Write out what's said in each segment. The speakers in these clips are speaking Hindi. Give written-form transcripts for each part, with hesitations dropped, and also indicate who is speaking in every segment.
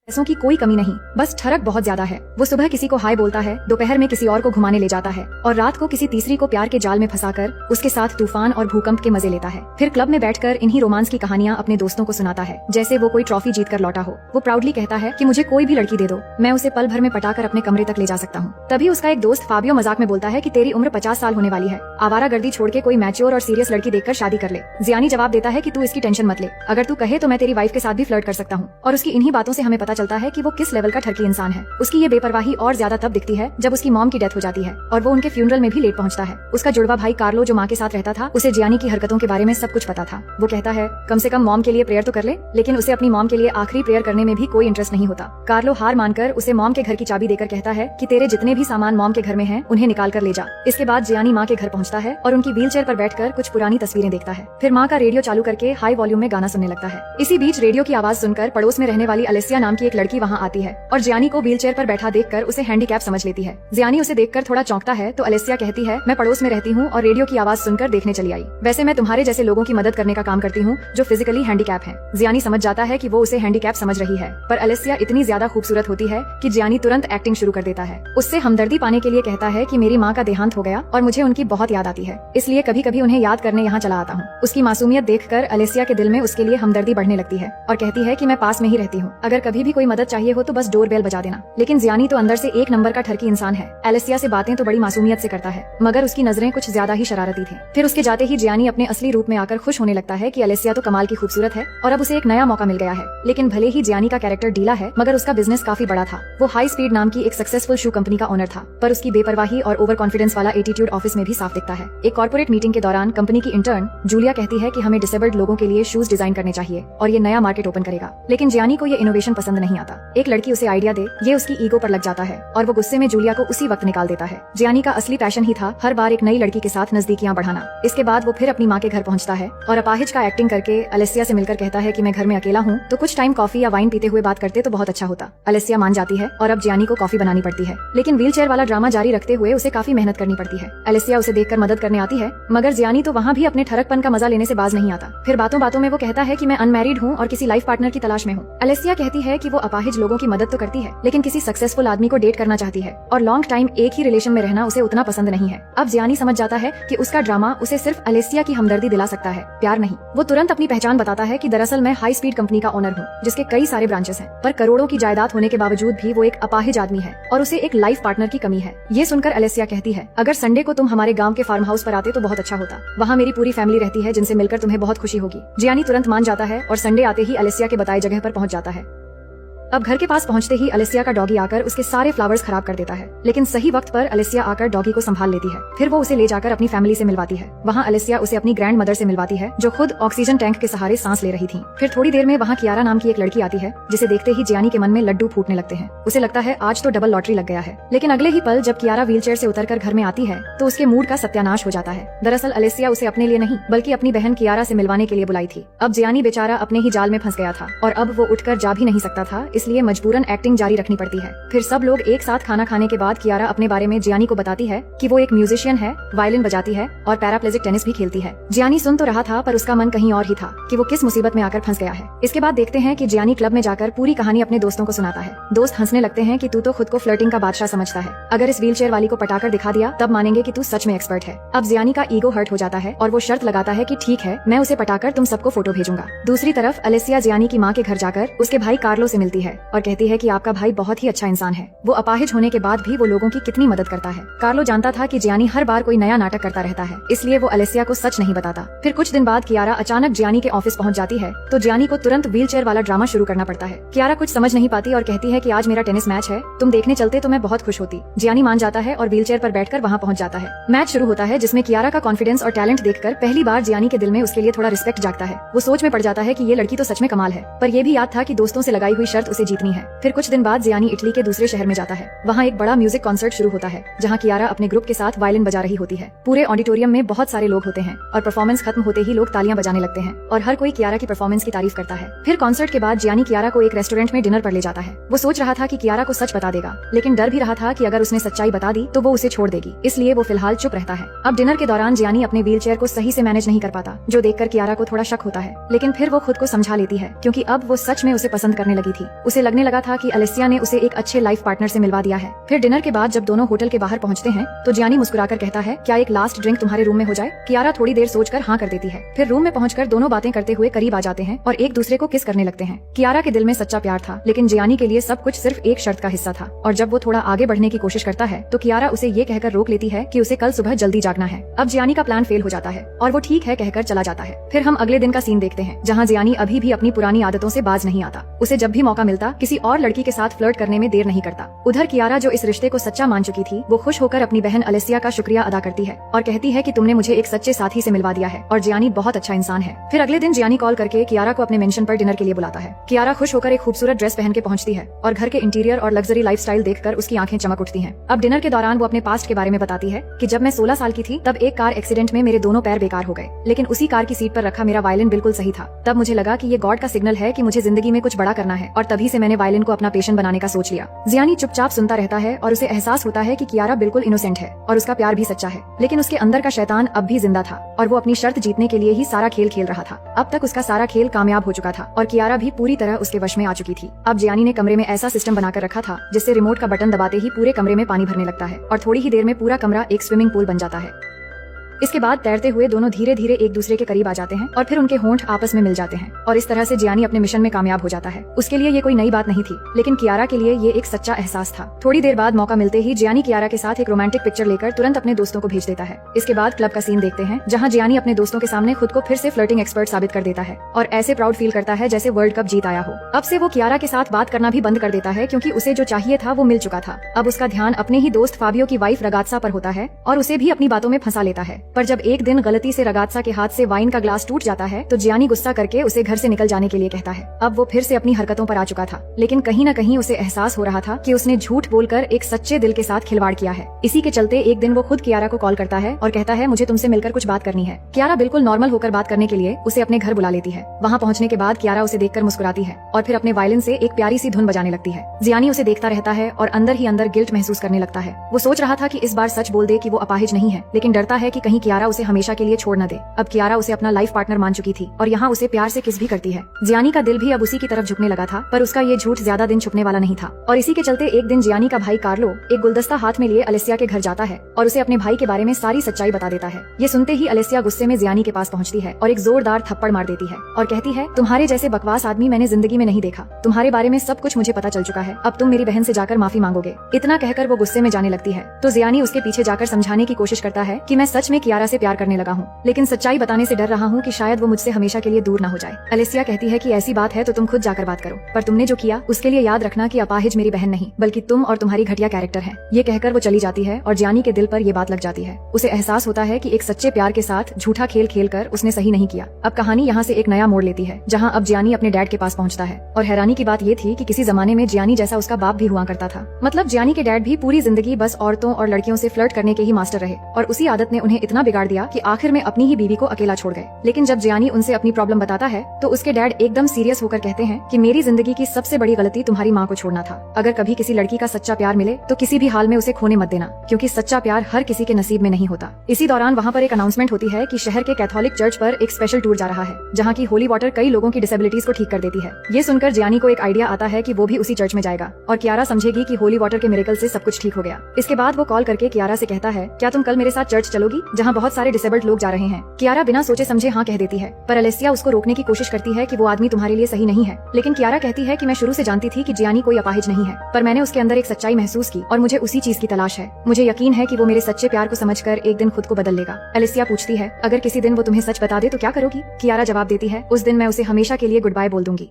Speaker 1: पैसों की कोई कमी नहीं, बस ठरक बहुत ज्यादा है। वो सुबह किसी को हाय बोलता है, दोपहर में किसी और को घुमाने ले जाता है और रात को किसी तीसरी को प्यार के जाल में फंसाकर उसके साथ तूफान और भूकंप के मजे लेता है। फिर क्लब में बैठकर इन्हीं रोमांस की कहानियां अपने दोस्तों को सुनाता है, जैसे वो कोई ट्रॉफी जीत कर लौटा हो। वो प्राउडली कहता है कि मुझे कोई भी लड़की दे दो, मैं उसे पल भर में पटाकर अपने कमरे तक ले जा सकता हूँ। तभी उसका एक दोस्त फाबियो मजाक में बोलता है कि तेरी उम्र 50 साल होने वाली है, आवारागर्दी छोड़ के कोई मैच्योर और सीरियस लड़की देखकर शादी कर ले। जियानी जवाब देता है कि तू इसकी टेंशन मत ले, अगर तू कहे तो मैं तेरी वाइफ के साथ भी फ्लर्ट कर सकता हूँ। और उसकी इन्हीं बातों से हमें पता चलता है कि वो किस लेवल का ठरकी इंसान है। उसकी ये बेपरवाही और ज्यादा तब दिखती है जब उसकी मॉम की डेथ हो जाती है और वो उनके फ्यूनरल में भी लेट पहुंचता है। उसका जुड़वा भाई कार्लो जो माँ के साथ रहता था, उसे जियानी की हरकतों के बारे में सब कुछ पता था। वो कहता है कम से कम मॉम के लिए प्रेयर तो कर ले, लेकिन उसे अपनी मॉम के लिए आखिरी प्रेयर करने में भी कोई इंटरेस्ट नहीं होता। कार्लो हार मानकर उसे मॉम के घर की चाबी देकर कहता है कि तेरे जितने भी सामान मॉम के घर में हैं, उन्हें निकाल कर ले जा। इसके बाद जियानी माँ के घर पहुँचता है और उनकी व्हीलचेयर पर बैठकर कुछ पुरानी तस्वीरें देखता है। फिर माँ का रेडियो चालू करके हाई वॉल्यूम में गाना सुनने लगता है। इसी बीच रेडियो की आवाज सुनकर पड़ोस में रहने वाली अलेसिया नाम की एक लड़की वहाँ आती है और जियानी को व्हीलचेयर पर बैठा देखकर उसे हैंडीकैप समझ लेती है। जियानी उसे देखकर थोड़ा चौंकता है तो अलेसिया कहती है मैं पड़ोस में रहती हूँ और रेडियो की आवाज सुनकर देखने चली आई। वैसे मैं तुम्हारे जैसे लोगों की मदद करने का काम करती हूँ जो फिजिकली हैंडीकैप हैं। जियानी समझ जाता है कि वो उसे हैंडीकैप समझ रही है, पर अलेसिया इतनी ज्यादा खूबसूरत होती है कि जियानी तुरंत एक्टिंग शुरू कर देता है। उससे हमदर्दी पाने के लिए कहता है कि मेरी माँ का देहांत हो गया और मुझे उनकी बहुत याद आती है, इसलिए कभी कभी उन्हें याद करने यहाँ चला आता हूँ। उसकी मासूमियत देखकर अलेसिया के दिल में उसके लिए हमदर्दी बढ़ने लगती है और कहती है कि मैं पास में ही रहती हूँ, अगर कभी भी कोई मदद चाहिए हो तो बस डोर बेल बजा देना। लेकिन जियानी तो अंदर से एक नंबर का ठरकी इंसान है। अलेसिया से बातें तो बड़ी मासूमियत से करता है, मगर उसकी नजरें कुछ ज्यादा ही शरारती थी। फिर उसके जाते ही जियानी अपने असली रूप में आकर खुश होने लगता है कि अलेसिया तो कमाल की खूबसूरत है और अब उसे एक नया मौका मिल गया है। लेकिन भले ही जियानी का कैरेक्टर ढीला है, मगर उसका बिजनेस काफी बड़ा था। वो हाई स्पीड नाम की एक सक्सेसफुल शू कंपनी का ओनर था, पर उसकी बेपरवाही और ओवर कॉन्फिडेंस वाला एटीट्यूड ऑफिस में भी साफ दिखता है। एक कॉर्पोरेट मीटिंग के दौरान कंपनी की इंटर्न जूलिया कहती है कि हमें डिसेबल्ड लोगों के लिए शूज डिजाइन करने चाहिए और ये नया मार्केट ओपन करेगा। लेकिन जियानी को ये इनोवेशन पसंद नहीं आता। एक लड़की उसे आइडिया दे, ये उसकी ईगो पर लग जाता है और वो गुस्से में जूलिया को उसी वक्त निकाल देता है। जियानी का असली पैशन ही था हर बार एक नई लड़की के साथ नजदीकियां बढ़ाना। इसके बाद वो फिर अपनी माँ के घर पहुंचता है और अपाहिज का एक्टिंग करके अलेसिया से मिलकर कहता है कि मैं घर में अकेला हूँ तो कुछ टाइम कॉफी या वाइन पीते हुए बात करते तो बहुत अच्छा होता। अलेसिया मान जाती है और अब जियानी को कॉफी बनानी पड़ती है, लेकिन व्हीलचेयर वाला ड्रामा जारी रखते हुए उसे काफी मेहनत करनी पड़ती है। अलेसिया उसे देखकर मदद करने आती है, मगर जियानी तो वहाँ भी अपने ठरकपन का मजा लेने से बाज नहीं आता। फिर बातों बातों में वो कहता है कि मैं अनमैरिड हूँ और किसी लाइफ पार्टनर की तलाश में हूँ। अलेसिया कहती है कि वो अपाहिज लोगों की मदद तो करती है, लेकिन किसी सक्सेसफुल आदमी को डेट करना चाहती है और लॉन्ग टाइम एक ही रिलेशन में रहना उसे उतना पसंद नहीं है। अब जियानी समझ जाता है कि उसका ड्रामा उसे सिर्फ अलेसिया की हमदर्दी दिला सकता है, प्यार नहीं। वो तुरंत अपनी पहचान बताता है कि दरअसल मैं हाई स्पीड कंपनी का ओनर हूँ जिसके कई सारे ब्रांचेस हैं, पर करोड़ों की जायदाद होने के बावजूद भी वो एक अपाहिज आदमी है और उसे एक लाइफ पार्टनर की कमी है। ये सुनकर अलेसिया कहती है अगर संडे को तुम हमारे गांव के फार्म हाउस पर आते तो बहुत अच्छा होता, वहाँ मेरी पूरी फैमिली रहती है जिनसे मिलकर तुम्हें बहुत खुशी होगी। जियानी तुरंत मान जाता है और संडे आते ही अलेसिया के बताए जगह पर पहुँच जाता है। अब घर के पास पहुंचते ही अलेसिया का डॉगी आकर उसके सारे फ्लावर्स खराब कर देता है, लेकिन सही वक्त पर अलेसिया आकर डॉगी को संभाल लेती है। फिर वो उसे ले जाकर अपनी फैमिली से मिलवाती है। वहाँ अलेसिया उसे अपनी ग्रैंड मदर से मिलवाती है जो खुद ऑक्सीजन टैंक के सहारे सांस ले रही थी। फिर थोड़ी देर में वहाँ कियारा नाम की एक लड़की आती है जिसे देखते ही जियानी के मन में लड्डू फूटने लगते हैं। उसे लगता है आज तो डबल लॉटरी लग गया है, लेकिन अगले ही पल जब कियारा व्हीलचेयर से उतरकर घर में आती है तो उसके मूड का सत्यानाश हो जाता है। दरअसल अलेसिया उसे अपने लिए नहीं बल्कि अपनी बहन कियारा से मिलवाने के लिए बुलाई थी। अब जियानी बेचारा अपने ही जाल में फंस गया था और अब वो उठकर जा भी नहीं सकता था, इसलिए मजबूरन एक्टिंग जारी रखनी पड़ती है। फिर सब लोग एक साथ खाना खाने के बाद कियारा अपने बारे में जियानी को बताती है कि वो एक म्यूजिशियन है, वायलिन बजाती है और पैराप्लेजिक टेनिस भी खेलती है। जियानी सुन तो रहा था पर उसका मन कहीं और ही था कि वो किस मुसीबत में आकर फंस गया है। इसके बाद देखते हैं कि जियानी क्लब में जाकर पूरी कहानी अपने दोस्तों को सुनाता है। दोस्त हंसने लगते हैं कि तू तो खुद को फ्लर्टिंग का बादशाह समझता है, अगर इस व्हीलचेयर वाली को पटाकर दिखा दिया तब मानेंगे कि तू सच में एक्सपर्ट है। अब जियानी का ईगो हर्ट हो जाता है और वो शर्त लगाता है कि ठीक है मैं उसे पटाकर तुम सबको फोटो भेजूंगा। दूसरी तरफ अलेसिया जियानी की माँ के घर जाकर उसके भाई कार्लो से मिलती है और कहती है कि आपका भाई बहुत ही अच्छा इंसान है, वो अपाहिज होने के बाद भी वो लोगों की कितनी मदद करता है। कार्लो जानता था कि जियानी हर बार कोई नया नाटक करता रहता है, इसलिए वो अलेसिया को सच नहीं बताता। फिर कुछ दिन बाद कियारा अचानक जियानी के ऑफिस पहुंच जाती है तो जियानी को तुरंत व्हीलचेयर वाला ड्रामा शुरू करना पड़ता है। कियारा कुछ समझ नहीं पाती और कहती है कि आज मेरा टेनिस मैच है, तुम देखने चलते तो मैं बहुत खुश होती। जियानी मान जाता है और व्हीलचेयर पर बैठकर वहाँ पहुँच जाता है। मैच शुरू होता है जिसमें कियारा का कॉन्फिडेंस और टैलेंट देखकर पहली बार जियानी के दिल में उसके लिए थोड़ा रिस्पेक्ट जागता है। वो सोच में पड़ जाता है कि ये लड़की तो सच में कमाल है, पर ये भी याद था कि दोस्तों से लगाई हुई शर्त उसे जीतनी है। फिर कुछ दिन बाद जियानी इटली के दूसरे शहर में जाता है। वहाँ एक बड़ा म्यूजिक कॉन्सर्ट शुरू होता है जहाँ कियारा अपने ग्रुप के साथ वायलिन बजा रही होती है। पूरे ऑडिटोरियम में बहुत सारे लोग होते हैं और परफॉर्मेंस खत्म होते ही लोग तालियां बजाने लगते हैं और हर कोई कियारा की परफॉर्मेंस की तारीफ करता है। फिर कॉन्सर्ट के बाद जियानी कियारा को एक रेस्टोरेंट में डिनर पर ले जाता है। वो सोच रहा था कि कियारा को सच बता देगा, लेकिन डर भी रहा था कि अगर उसने सच्चाई बता दी तो वो उसे छोड़ देगी, इसलिए वो फिलहाल चुप रहता है। अब डिनर के दौरान जियानी अपने व्हीलचेयर को सही से मैनेज नहीं कर पाता, जो देखकर कियारा को थोड़ा शक होता है, लेकिन फिर वो खुद को समझा लेती है क्योंकि अब वो सच में उसे पसंद करने लगी थी। उसे लगने लगा था कि अलेसिया ने उसे एक अच्छे लाइफ पार्टनर से मिलवा दिया है। फिर डिनर के बाद जब दोनों होटल के बाहर पहुंचते हैं तो जियानी मुस्कुराकर कहता है, क्या एक लास्ट ड्रिंक तुम्हारे रूम में हो जाए? कियारा थोड़ी देर सोचकर हाँ कर देती है। फिर रूम में पहुंचकर दोनों बातें करते हुए करीब आ जाते हैं और एक दूसरे को किस करने लगते हैं। कियारा के दिल में सच्चा प्यार था, लेकिन जियानी के लिए सब कुछ सिर्फ एक शर्त का हिस्सा था। और जब वो थोड़ा आगे बढ़ने की कोशिश करता है तो कियारा उसे ये कहकर रोक लेती है कि उसे कल सुबह जल्दी जागना है। अब जियानी का प्लान फेल हो जाता है और वो ठीक है कहकर चला जाता है। फिर हम अगले दिन का सीन देखते हैं, जहाँ जियानी अभी भी अपनी पुरानी आदतों से बाज नहीं आता। उसे जब भी मौका मिलता किसी और लड़की के साथ फ्लर्ट करने में देर नहीं करता। उधर कियारा जो इस रिश्ते को सच्चा मान चुकी थी, वो खुश होकर अपनी बहन अलेसिया का शुक्रिया अदा करती है और कहती है कि तुमने मुझे एक सच्चे साथी से मिलवा दिया है और जियानी बहुत अच्छा इंसान है। फिर अगले दिन जियानी कॉल करके कियारा को अपने मेंशन पर डिनर के लिए बुलाता है। कियारा खुश होकर एक खूबसूरत ड्रेस पहन के पहुंचती है और घर के इंटीरियर और लग्जरी लाइफस्टाइल देखकर उसकी आंखें चमक उठती हैं। अब डिनर के दौरान वो अपने पास्ट के बारे में बताती है कि जब मैं 16 साल की थी तब एक कार एक्सीडेंट में मेरे दोनों पैर बेकार हो गए, लेकिन उसी कार की सीट पर रखा मेरा वायलिन बिल्कुल सही था। तब मुझे लगा कि ये गॉड का सिग्नल है कि मुझे जिंदगी में कुछ बड़ा करना है और तभी से मैंने वायलिन को अपना पेशन बनाने का सोच लिया। जियानी चुपचाप सुनता रहता है और उसे एहसास होता है कि कियारा बिल्कुल इनोसेंट है और उसका प्यार भी सच्चा है, लेकिन उसके अंदर का शैतान अब भी जिंदा था और वो अपनी शर्त जीतने के लिए ही सारा खेल खेल रहा था। अब तक उसका सारा खेल कामयाब हो चुका था और कियारा भी पूरी तरह उसके वश में आ चुकी थी। अब जियानी ने कमरे में ऐसा सिस्टम बनाकर रखा था जिससे रिमोट का बटन दबाते ही पूरे कमरे में पानी भरने लगता है और थोड़ी ही देर में पूरा कमरा एक स्विमिंग पूल बन जाता है। इसके बाद तैरते हुए दोनों धीरे धीरे एक दूसरे के करीब आ जाते हैं और फिर उनके होंठ आपस में मिल जाते हैं और इस तरह से जियानी अपने मिशन में कामयाब हो जाता है। उसके लिए ये कोई नई बात नहीं थी, लेकिन कियारा के लिए ये एक सच्चा एहसास था। थोड़ी देर बाद मौका मिलते ही जियानी कियारा के साथ एक रोमांटिक पिक्चर लेकर तुरंत अपने दोस्तों को भेज देता है। इसके बाद क्लब का सीन देखते हैं, जहाँ जियानी अपने दोस्तों के सामने खुद को फिर से फ्लर्टिंग एक्सपर्ट साबित कर देता है और ऐसे प्राउड फील करता है जैसे वर्ल्ड कप जीत आया हो। अब से वो कियारा के साथ बात करना भी बंद कर देता है, क्योंकि उसे जो चाहिए था वो मिल चुका था। अब उसका ध्यान अपने ही दोस्त फाबियो की वाइफ रगात्सा पर होता है और उसे भी अपनी बातों में फंसा लेता है। पर जब एक दिन गलती से रगात्सा के हाथ से वाइन का ग्लास टूट जाता है तो जियानी गुस्सा करके उसे घर से निकल जाने के लिए कहता है। अब वो फिर से अपनी हरकतों पर आ चुका था, लेकिन कहीं न कहीं उसे एहसास हो रहा था कि उसने झूठ बोलकर एक सच्चे दिल के साथ खिलवाड़ किया है। इसी के चलते एक दिन वो खुद कियारा को कॉल करता है और कहता है, मुझे तुमसे मिलकर कुछ बात करनी है। कियारा बिल्कुल नॉर्मल होकर बात करने के लिए उसे अपने घर बुला लेती है। वहाँ पहुँचने के बाद कियारा उसे देखकर मुस्कुराती है और फिर अपने वायलिन से एक प्यारी सी धुन बजाने लगती है। जियानी उसे देखता रहता है और अंदर ही अंदर गिल्ट महसूस करने लगता है। वो सोच रहा था कि इस बार सच बोल दे कि वो अपाहिज नहीं है, लेकिन डरता है कि कहीं कियारा उसे हमेशा के लिए छोड़ न दे। अब कियारा उसे अपना लाइफ पार्टनर मान चुकी थी और यहाँ उसे प्यार से किस भी करती है। जियानी का दिल भी अब उसी की तरफ झुकने लगा था, पर उसका ये झूठ ज्यादा दिन छुपने वाला नहीं था और इसी के चलते एक दिन जियानी का भाई कार्लो एक गुलदस्ता हाथ में लिए अलेसिया के घर जाता है और उसे अपने भाई के बारे में सारी सच्चाई बता देता है। ये सुनते ही अलेसिया गुस्से में जियानी के पास पहुँचती है और एक जोरदार थप्पड़ मार देती है और कहती है, तुम्हारे जैसे बकवास आदमी मैंने जिंदगी में नहीं देखा। तुम्हारे बारे में सब कुछ मुझे पता चल चुका है। अब तुम मेरी बहन से जाकर माफी मांगोगे। इतना कहकर वो गुस्से में जाने लगती है तो जियानी उसके पीछे जाकर समझाने की कोशिश करता है कि मैं सच में कियारा से प्यार करने लगा हूँ, लेकिन सच्चाई बताने से डर रहा हूँ कि शायद वो मुझसे हमेशा के लिए दूर न हो जाए। अलेसिया कहती है कि ऐसी बात है तो तुम खुद जाकर बात करो, पर तुमने जो किया उसके लिए याद रखना कि अपाहिज मेरी बहन नहीं बल्कि तुम और तुम्हारी घटिया कैरेक्टर है। ये कहकर वो चली जाती है और जियानी के दिल पर ये बात लग जाती है। उसे एहसास होता है कि एक सच्चे प्यार के साथ झूठा खेल खेलकर उसने सही नहीं किया। अब कहानी यहाँ से एक नया मोड़ लेती है, जहाँ अब जियानी अपने डैड के पास पहुँचता है और हैरानी की बात ये थी कि किसी जमाने में जियानी जैसा उसका बाप भी हुआ करता था। मतलब जियानी के डैड भी पूरी जिंदगी बस औरतों और लड़कियों से फ्लर्ट करने के ही मास्टर रहे और उसी आदत ने उन्हें इतना बिगाड़ दिया कि आखिर में अपनी ही बीवी को अकेला छोड़ गए। लेकिन जब जियानी उनसे अपनी प्रॉब्लम बताता है तो उसके डैड एकदम सीरियस होकर कहते हैं कि मेरी जिंदगी की सबसे बड़ी गलती तुम्हारी माँ को छोड़ना था। अगर कभी किसी लड़की का सच्चा प्यार मिले तो किसी भी हाल में उसे खोने मत देना, क्योंकि सच्चा प्यार हर किसी के नसीब में नहीं होता। इसी दौरान वहाँ पर एक अनाउंसमेंट होती है कि शहर के कैथोलिक चर्च पर एक स्पेशल टूर जा रहा है, जहाँ की होली वाटर कई लोगों की डिसेबिलिटीज को ठीक कर देती है। ये सुनकर जियानी को एक आइडिया आता है कि वो भी उसी चर्च में जाएगा और कियारा समझेगी कि होली वाटर के मिरेकल से सब कुछ ठीक हो गया। इसके बाद वो कॉल करके कियारा से कहता है, क्या तुम कल मेरे साथ चर्च चलोगी, जहाँ बहुत सारे डिसेबल्ड लोग जा रहे हैं। कियारा बिना सोचे समझे हाँ कह देती है, पर अलेसिया उसको रोकने की कोशिश करती है कि वो आदमी तुम्हारे लिए सही नहीं है। लेकिन कियारा कहती है कि मैं शुरू से जानती थी कि जियानी कोई अपाहिज नहीं है, पर मैंने उसके अंदर एक सच्चाई महसूस की और मुझे उसी चीज की तलाश है। मुझे यकीन है कि वो मेरे सच्चे प्यार को समझकर एक दिन खुद को बदल लेगा। अलेसिया पूछती है, अगर किसी दिन वो तुम्हें सच बता दे तो क्या करोगी? कियारा जवाब देती है, उस दिन मैं उसे हमेशा के लिए गुड बाय बोल दूंगी।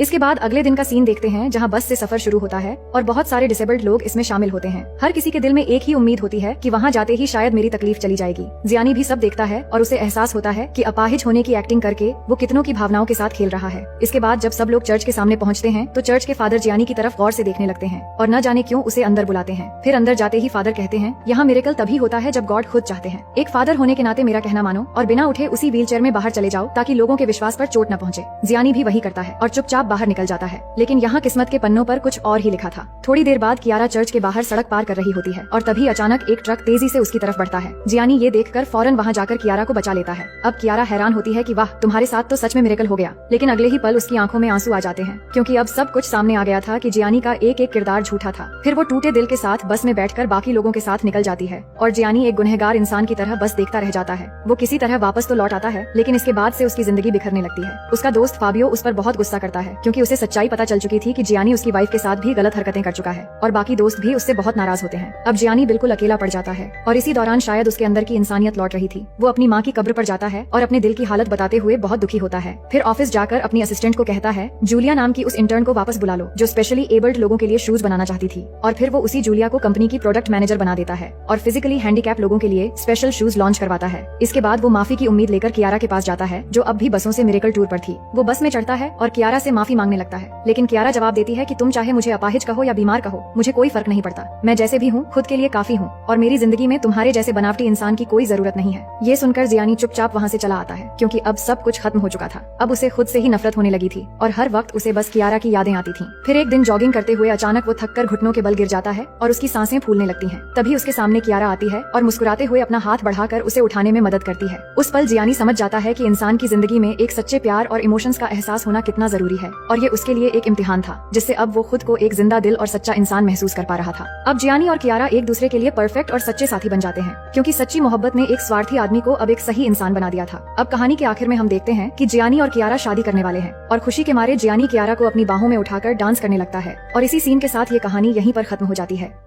Speaker 1: इसके बाद अगले दिन का सीन देखते हैं, जहां बस से सफर शुरू होता है और बहुत सारे डिसेबल्ड लोग इसमें शामिल होते हैं। हर किसी के दिल में एक ही उम्मीद होती है कि वहां जाते ही शायद मेरी तकलीफ चली जाएगी। जियानी भी सब देखता है और उसे एहसास होता है कि अपाहिज होने की एक्टिंग करके वो कितनों की भावनाओं के साथ खेल रहा है। इसके बाद जब सब लोग चर्च के सामने पहुंचते हैं तो चर्च के फादर जियानी की तरफ गौर से देखने लगते हैं और न जाने क्यों उसे अंदर बुलाते हैं। फिर अंदर जाते ही फादर कहते हैं, यहाँ मिरेकल तभी होता है जब गॉड खुद चाहते हैं। एक फादर होने के नाते मेरा कहना मानो और बिना उठे उसी व्हील चेयर में बाहर चले जाओ ताकि लोगों के विश्वास पर चोट न पहुँचे। जियानी भी वही करता है और चुपचाप बाहर निकल जाता है। लेकिन यहाँ किस्मत के पन्नों पर कुछ और ही लिखा था। थोड़ी देर बाद कियारा चर्च के बाहर सड़क पार कर रही होती है और तभी अचानक एक ट्रक तेजी से उसकी तरफ बढ़ता है। जियानी ये देखकर फौरन वहाँ जाकर कियारा को बचा लेता है। अब कियारा हैरान होती है कि वाह, तुम्हारे साथ तो सच में मिरेकल हो गया। लेकिन अगले ही पल उसकी आंखों में आंसू आ जाते हैं, क्योंकि अब सब कुछ सामने आ गया था कि जियानी का एक एक किरदार झूठा था। फिर वो टूटे दिल के साथ बस में बैठकर बाकी लोगों के साथ निकल जाती है और जियानी एक गुनहगार इंसान की तरह बस देखता रह जाता है। वो किसी तरह वापस तो लौट आता है, लेकिन इसके बाद से उसकी जिंदगी बिखरने लगती है। उसका दोस्त फाबियो उस पर बहुत गुस्सा करता है, क्योंकि उसे सच्चाई पता चल चुकी थी कि जियानी उसकी वाइफ के साथ भी गलत हरकतें कर चुका है और बाकी दोस्त भी उससे बहुत नाराज होते हैं। अब जियानी बिल्कुल अकेला पड़ जाता है और इसी दौरान शायद उसके अंदर की इंसानियत लौट रही थी। वो अपनी माँ की कब्र पर जाता है और अपने दिल की हालत बताते हुए बहुत दुखी होता है। फिर ऑफिस जाकर अपनी असिस्टेंट को कहता है, जूलिया नाम की उस इंटर्न को वापस बुला लो जो स्पेशली एबल्ड लोगों के लिए शूज बनाना चाहती थी। और फिर वो उसी जूलिया को कंपनी की प्रोडक्ट मैनेजर बना देता है और फिजिकली हैंडीकैप लोगों के लिए स्पेशल शूज लॉन्च करवाता है। इसके बाद वो माफी की उम्मीद लेकर कियारा के पास जाता है, जो अब भी बसों से मिरेकल टूर पर थी। वो बस में चढ़ता है और कियारा से माफी मांगने लगता है, लेकिन कियारा जवाब देती है कि तुम चाहे मुझे अपाहिज कहो या बीमार कहो, मुझे कोई फर्क नहीं पड़ता। मैं जैसे भी हूँ खुद के लिए काफी हूँ और मेरी जिंदगी में तुम्हारे जैसे बनावटी इंसान की कोई जरूरत नहीं है। ये सुनकर जियानी चुपचाप वहाँ से चला आता है, क्योंकि अब सब कुछ खत्म हो चुका था। अब उसे खुद से ही नफरत होने लगी थी और हर वक्त उसे बस कियारा की यादें आती थीं। फिर एक दिन जॉगिंग करते हुए अचानक वो थककर घुटनों के बल गिर जाता है और उसकी सांसें फूलने लगती हैं। तभी उसके सामने कियारा आती है और मुस्कुराते हुए अपना हाथ बढ़ाकर उसे उठाने में मदद करती है। उस पल जियानी समझ जाता है कि इंसान की जिंदगी में एक सच्चे प्यार और इमोशंस का एहसास होना कितना जरूरी है और ये उसके लिए एक इम्तिहान था, जिससे अब वो खुद को एक जिंदा दिल और सच्चा इंसान महसूस कर पा रहा था। अब जियानी और कियारा एक दूसरे के लिए परफेक्ट और सच्चे साथी बन जाते हैं, क्योंकि सच्ची मोहब्बत ने एक स्वार्थी आदमी को अब एक सही इंसान बना दिया था। अब कहानी के आखिर में हम देखते हैं कि जियानी और कियारा शादी करने वाले हैं और खुशी के मारे जियानी कियारा को अपनी बाहों में उठाकर डांस करने लगता है और इसी सीन के साथ ये कहानी यहीं पर खत्म हो जाती है।